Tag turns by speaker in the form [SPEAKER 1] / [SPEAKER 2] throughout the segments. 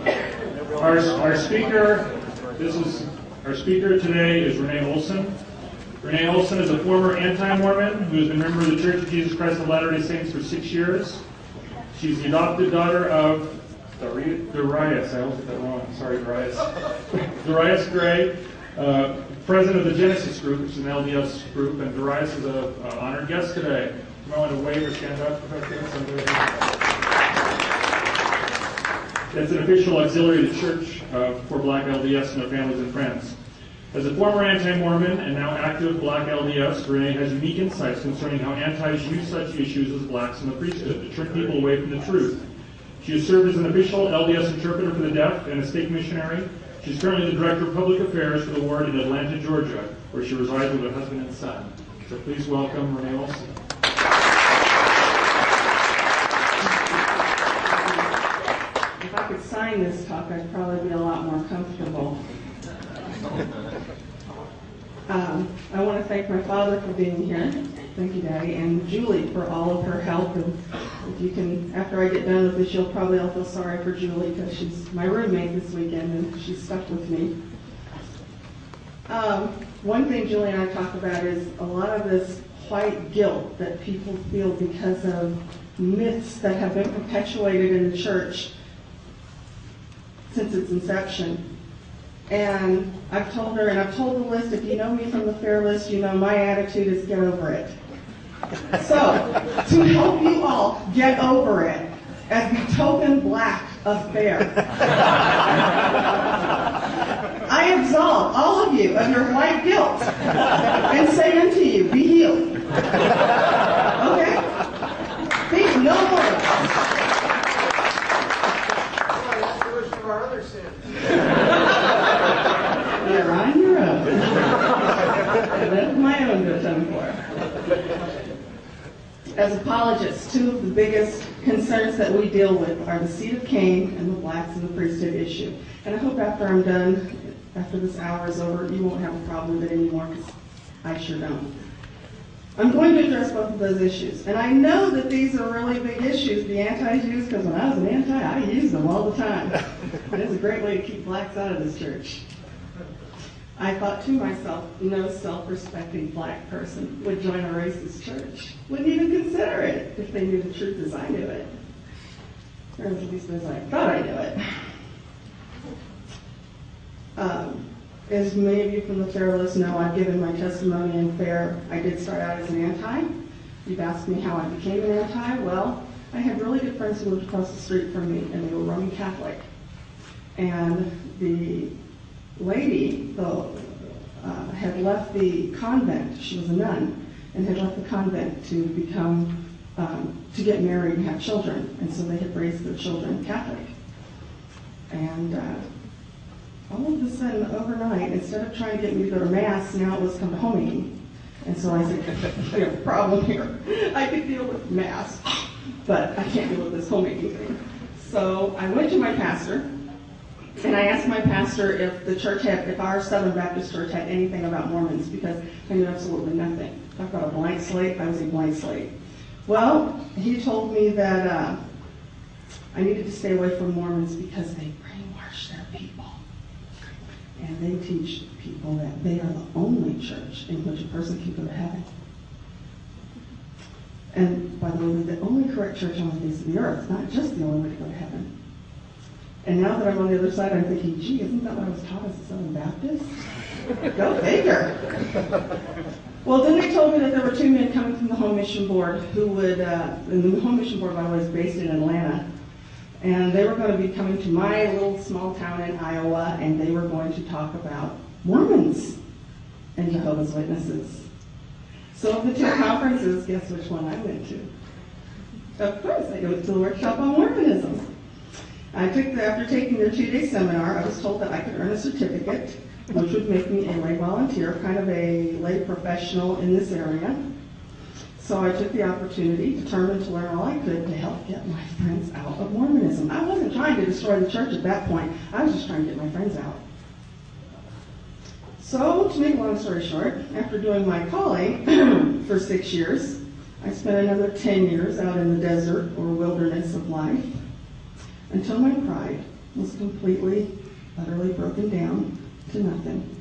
[SPEAKER 1] Our speaker today is Renee Olson. Renee Olson is a former anti-Mormon who has been a member of the Church of Jesus Christ of Latter-day Saints for 6 years. She's the adopted daughter of Darius. I always get that wrong. Sorry, Darius. Darius Gray, president of the Genesis Group, which is an LDS group, and Darius is an honored guest today. You might want to wave or stand up. It's an official auxiliary of the Church for Black LDS and their families and friends. As a former anti-Mormon and now active Black LDS, Renee has unique insights concerning how antis use such issues as blacks in the priesthood to turn people away from the truth. She has served as an official LDS interpreter for the deaf and a state missionary. She's currently the Director of Public Affairs for the Ward in Atlanta, Georgia, where she resides with her husband and son. So please welcome Renee Olson.
[SPEAKER 2] If I could sign this talk, I'd probably be a lot more comfortable. I want to thank my father for being here. Thank you, Daddy, and Julie for all of her help. And if you can, after I get done with this, you'll probably all feel sorry for Julie because she's my roommate this weekend and she's stuck with me. One thing Julie and I talk about is a lot of this white guilt that people feel because of myths that have been perpetuated in the church since its inception. And I've told her, and I've told the list, if you know me from the fair list, you know my attitude is get over it. So, to help you all get over it, as the token black of fair, I absolve all of you of your white guilt and say unto you, be healed. Okay? Think no more of us.
[SPEAKER 3] Our other sins.
[SPEAKER 2] You're on your own. That's my own to atone for. As apologists, two of the biggest concerns that we deal with are the seed of Cain and the blacks in the priesthood issue. And I hope after I'm done, after this hour is over, you won't have a problem with it anymore, because I sure don't. I'm going to address both of those issues. And I know that these are really big issues the antis use, because when I was an anti, I used them all the time. And it's a great way to keep blacks out of this church. I thought to myself, no self-respecting black person would join a racist church. Wouldn't even consider it if they knew the truth as I knew it. Or at least as I thought I knew it. As many of you from the fair list know, I've given my testimony in fair. I did start out as an anti. You've asked me how I became an anti. Well, I had really good friends who lived across the street from me, and they were Roman Catholic. And the lady had left the convent. She was a nun, and had left the convent to become to get married and have children. And so they had raised their children Catholic. And all of a sudden, overnight, instead of trying to get me to go to Mass, now it was come to home meeting. And so I said, I have a problem here. I could deal with Mass, but I can't deal with this home meeting thing. So I went to my pastor, and I asked my pastor if the church had, if our Southern Baptist church had anything about Mormons, because I knew absolutely nothing. Talk about a blank slate, I was a blank slate. Well, he told me that I needed to stay away from Mormons because they brainwash their people. And they teach people that they are the only church in which a person can go to heaven. And by the way, the only correct church on the face of the earth, not just the only way to go to heaven. And now that I'm on the other side, I'm thinking, gee, isn't that what I was taught as a Southern Baptist? Go figure. Well, then they told me that there were two men coming from the Home Mission Board who would, and the Home Mission Board, by the way, is based in Atlanta. And they were going to be coming to my little small town in Iowa, and they were going to talk about Mormons and Jehovah's Witnesses. So of the two conferences, guess which one I went to? Of course, I went to the workshop on Mormonism. After taking their 2-day seminar, I was told that I could earn a certificate, which would make me a lay volunteer, kind of a lay professional in this area. So I took the opportunity, determined to learn all I could to help get my friends out of Mormonism. I wasn't trying to destroy the church at that point. I was just trying to get my friends out. So, to make a long story short, after doing my calling for 6 years, I spent another 10 years out in the desert or wilderness of life until my pride was completely, utterly broken down to nothing.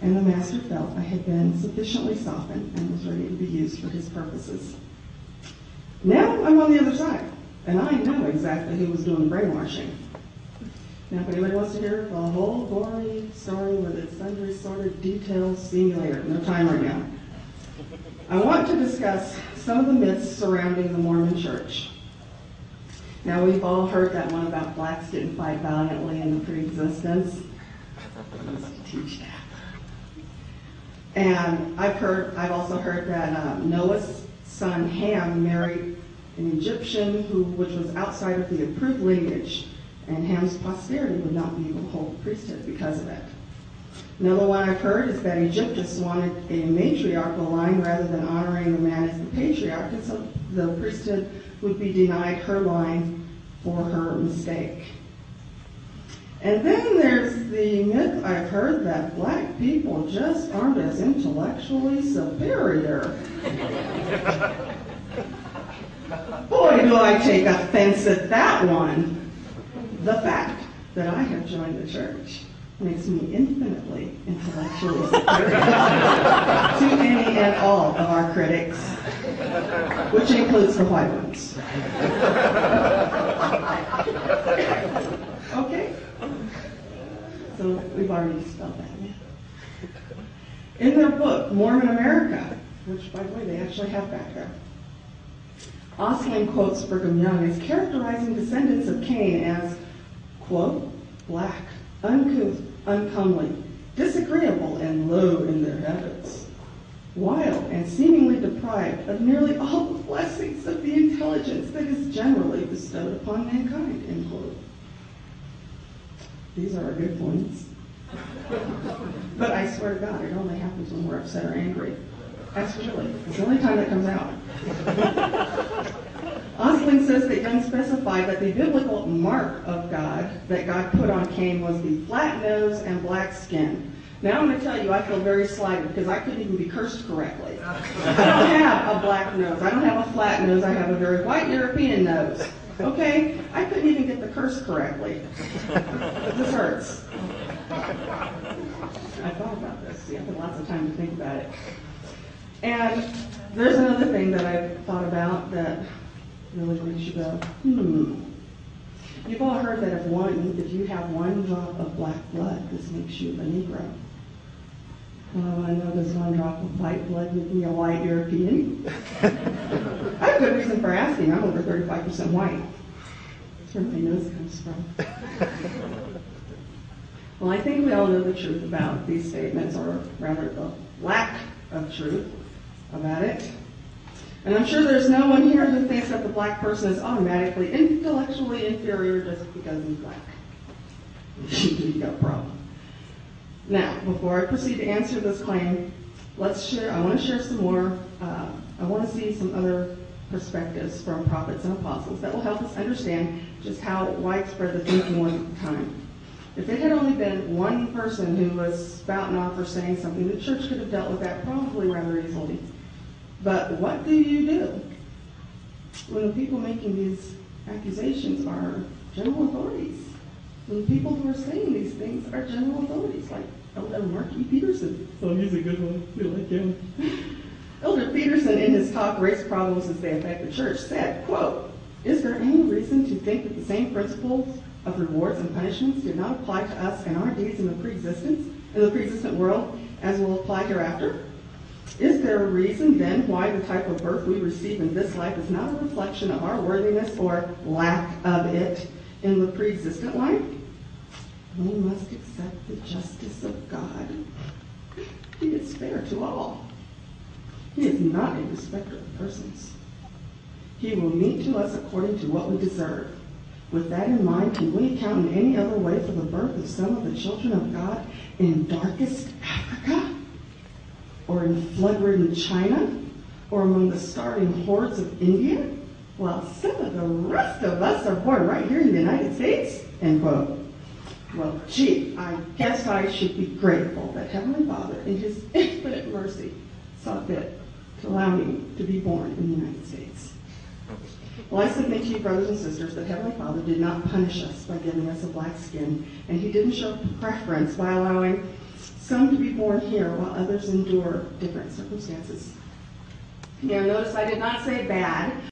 [SPEAKER 2] And the Master felt I had been sufficiently softened and was ready to be used for his purposes. Now I'm on the other side, and I know exactly who was doing the brainwashing. Now, if anybody wants to hear the whole gory story with its sundry sordid details, see me later. No time right now. I want to discuss some of the myths surrounding the Mormon Church. Now, we've all heard that one about blacks didn't fight valiantly in the pre-existence. I used to teach that. And I've also heard that Noah's son Ham married an Egyptian which was outside of the approved lineage, and Ham's posterity would not be able to hold the priesthood because of it. Another one I've heard is that Egyptians wanted a matriarchal line rather than honoring the man as the patriarch, and so the priesthood would be denied her line for her mistake. And then there's the myth I've heard that black people just aren't as intellectually superior. Boy, do I take offense at that one. The fact that I have joined the church makes me infinitely intellectually superior to any and all of our critics, which includes the white ones. Okay? So we've already dispelled that myth. In their book, Mormon America, which, by the way, they actually have back there, Olsons quotes Brigham Young as characterizing descendants of Cain as, quote, black, uncouth, uncomely, disagreeable, and low in their habits, wild and seemingly deprived of nearly all the blessings of the intelligence that is generally bestowed upon mankind, end quote. These are our good points. But I swear to God, it only happens when we're upset or angry. Ask Julie. It's the only time it comes out. Olsons says that Young specified that the biblical mark of God that God put on Cain was the flat nose and black skin. Now I'm going to tell you, I feel very slighted because I couldn't even be cursed correctly. I don't have a black nose. I don't have a flat nose. I have a very white European nose. Okay? I couldn't even get the curse correctly. This hurts. I thought about this. See, I had lots of time to think about it. And there's another thing that I've thought about that really makes you go, You've all heard that if you have one drop of black blood, this makes you a Negro. Well, I know does one drop of white blood make me a white European? I have good reason for asking. I'm over 35% white. That's where my nose comes from. Well, I think we all know the truth about these statements, or rather the lack of truth about it. And I'm sure there's no one here who thinks that the black person is automatically intellectually inferior just because he's black. You've got a problem. Now, before I proceed to answer this claim, I want to share some more, I want to see some other perspectives from prophets and apostles that will help us understand just how widespread the thinking was at the time. If it had only been one person who was spouting off or saying something, the church could have dealt with that probably rather easily. But what do you do when the people making these accusations are general authorities? When the people who are saying these things are general authorities, like Elder Mark E. Peterson. Oh, he's a good one. We like him. Elder Peterson, in his talk, Race Problems as They Affect the Church, said, quote, "Is there any reason to think that the same principles of rewards and punishments did not apply to us and our deeds in the pre-existent world as will apply hereafter? Is there a reason, then, why the type of birth we receive in this life is not a reflection of our worthiness or lack of it in the pre-existent life? We must accept the justice of God. He is fair to all. He is not a respecter of persons. He will meet to us according to what we deserve. With that in mind, can we account in any other way for the birth of some of the children of God in darkest Africa? Or in flood-ridden China? Or among the starving hordes of India? While some of the rest of us are born right here in the United States?" End quote. Well, gee, I guess I should be grateful that Heavenly Father, in His infinite mercy, saw fit to allow me to be born in the United States. Well, I submit to you, brothers and sisters, that Heavenly Father did not punish us by giving us a black skin, and He didn't show preference by allowing some to be born here while others endure different circumstances. Now, notice I did not say bad.